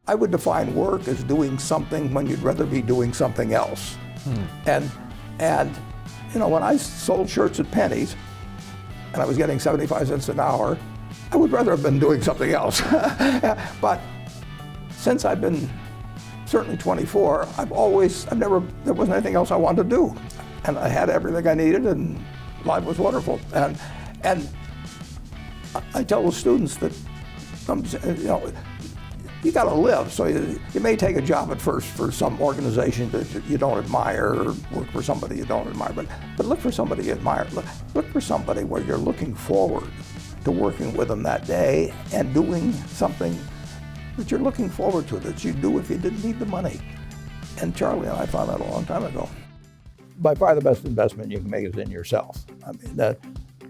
I would define work as doing something when you'd rather be doing something else. And you know, when I sold shirts at Penny's and I was getting 75 cents an hour, I would rather have been doing something else. But since I've been certainly 24, there wasn't anything else I wanted to do. And I had everything I needed and life was wonderful. And I tell the students that, you know, you got to live. So you may take a job at first for some organization that you don't admire, or work for somebody you don't admire, but look for somebody you admire. Look for somebody where you're looking forward to working with them that day and doing something that you're looking forward to, that you'd do if you didn't need the money. And Charlie and I found that a long time ago. By far the best investment you can make is in yourself. I mean,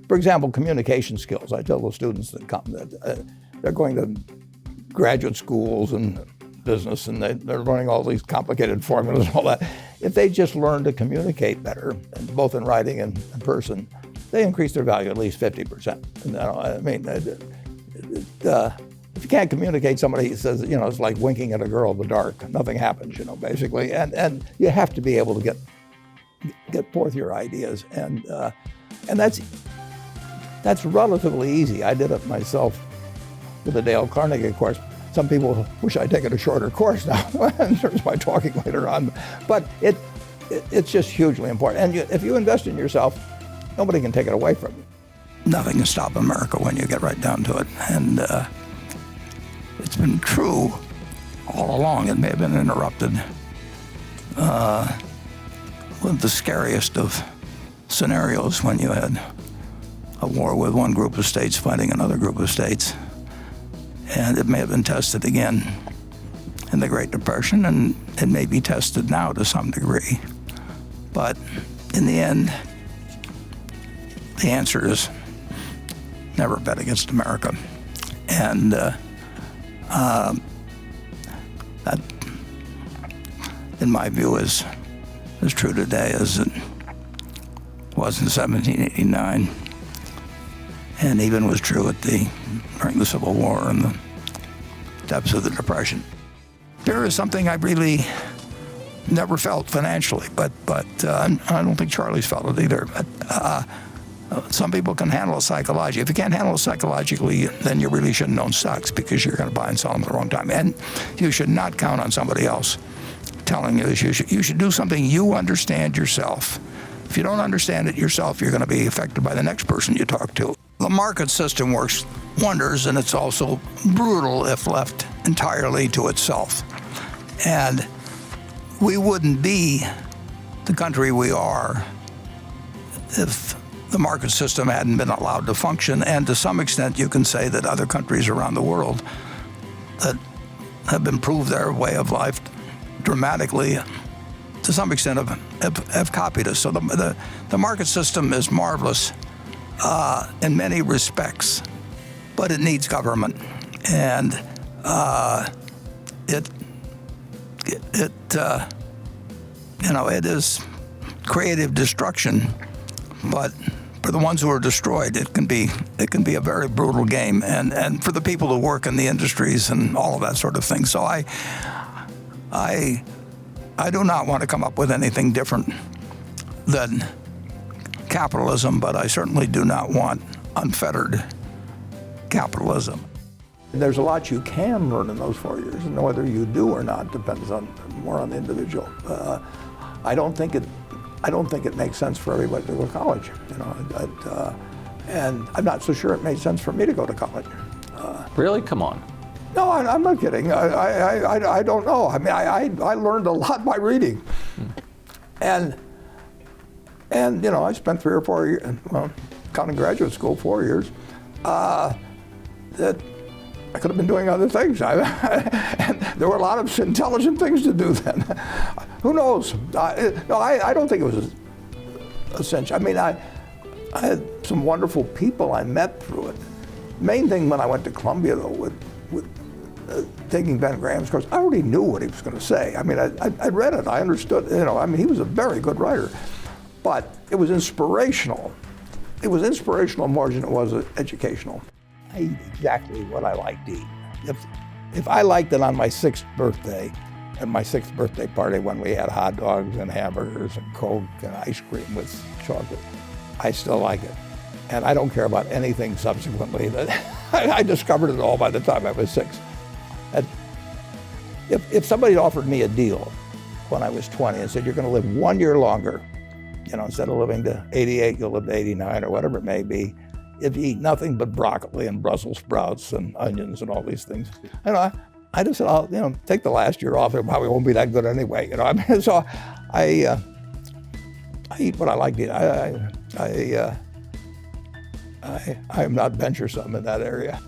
for example, communication skills. I tell the students that come that they're going to graduate schools and business, and they're learning all these complicated formulas and all that. If they just learn to communicate better, both in writing and in person, they increase their value at least 50%. And, I mean, if you can't communicate, somebody says, you know, it's like winking at a girl in the dark. Nothing happens, you know, basically. And you have to be able to get forth your ideas, and that's relatively easy. I did it myself with the Dale Carnegie course. Some people wish I'd taken a shorter course now in terms of my talking later on, but it's just hugely important. And if you invest in yourself, nobody can take it away from you. Nothing can stop America when you get right down to it, and it's been true all along. It may have been interrupted with the scariest of scenarios, when you had a war with one group of states fighting another group of states. And it may have been tested again in the Great Depression, and it may be tested now to some degree. But in the end, the answer is never bet against America. And that, in my view, is as true today as it was in 1789, and even was true during the Civil War and the depths of the Depression. Fear is something I really never felt financially, but I don't think Charlie's felt it either. But some people can handle it psychologically. If you can't handle it psychologically, then you really shouldn't own stocks, because you're going to buy and sell them at the wrong time. And you should not count on somebody else telling you this. You should do something you understand yourself. If you don't understand it yourself, you're going to be affected by the next person you talk to. The market system works wonders, and it's also brutal if left entirely to itself. And we wouldn't be the country we are if the market system hadn't been allowed to function. And to some extent, you can say that other countries around the world that have improved their way of life dramatically, to some extent, have copied us. So the market system is marvelous in many respects, but it needs government, and it is creative destruction. But for the ones who are destroyed, it can be a very brutal game, and for the people who work in the industries and all of that sort of thing. So I do not want to come up with anything different than capitalism, but I certainly do not want unfettered capitalism. There's a lot you can learn in those 4 years, and whether you do or not depends more on the individual. I don't think it makes sense for everybody to go to college, you know, and I'm not so sure it made sense for me to go to college. Really? Come on. No, I'm not kidding. I don't know. I mean, I learned a lot by reading, and you know, I spent 3 or 4 years, well, counting graduate school, 4 years, that I could have been doing other things. And there were a lot of intelligent things to do then. Who knows? I don't think it was essential. I mean, I had some wonderful people I met through it. Main thing when I went to Columbia, though, with taking Ben Graham's course, I already knew what he was going to say. I mean, I read it, I understood, you know, I mean, he was a very good writer. But it was inspirational. It was inspirational more than it was educational. I eat exactly what I like to eat. If I liked it on my 6th birthday, at my 6th birthday party when we had hot dogs and hamburgers and Coke and ice cream with chocolate, I still like it. And I don't care about anything subsequently. I discovered it all by the time I was 6. And if somebody offered me a deal when I was 20 and said, you're going to live 1 year longer, instead of living to 88, you'll live to 89 or whatever it may be, if you eat nothing but broccoli and Brussels sprouts and onions and all these things. I just said, I'll take the last year off. It probably won't be that good anyway. So I eat what I like to eat. I'm not venturesome in that area.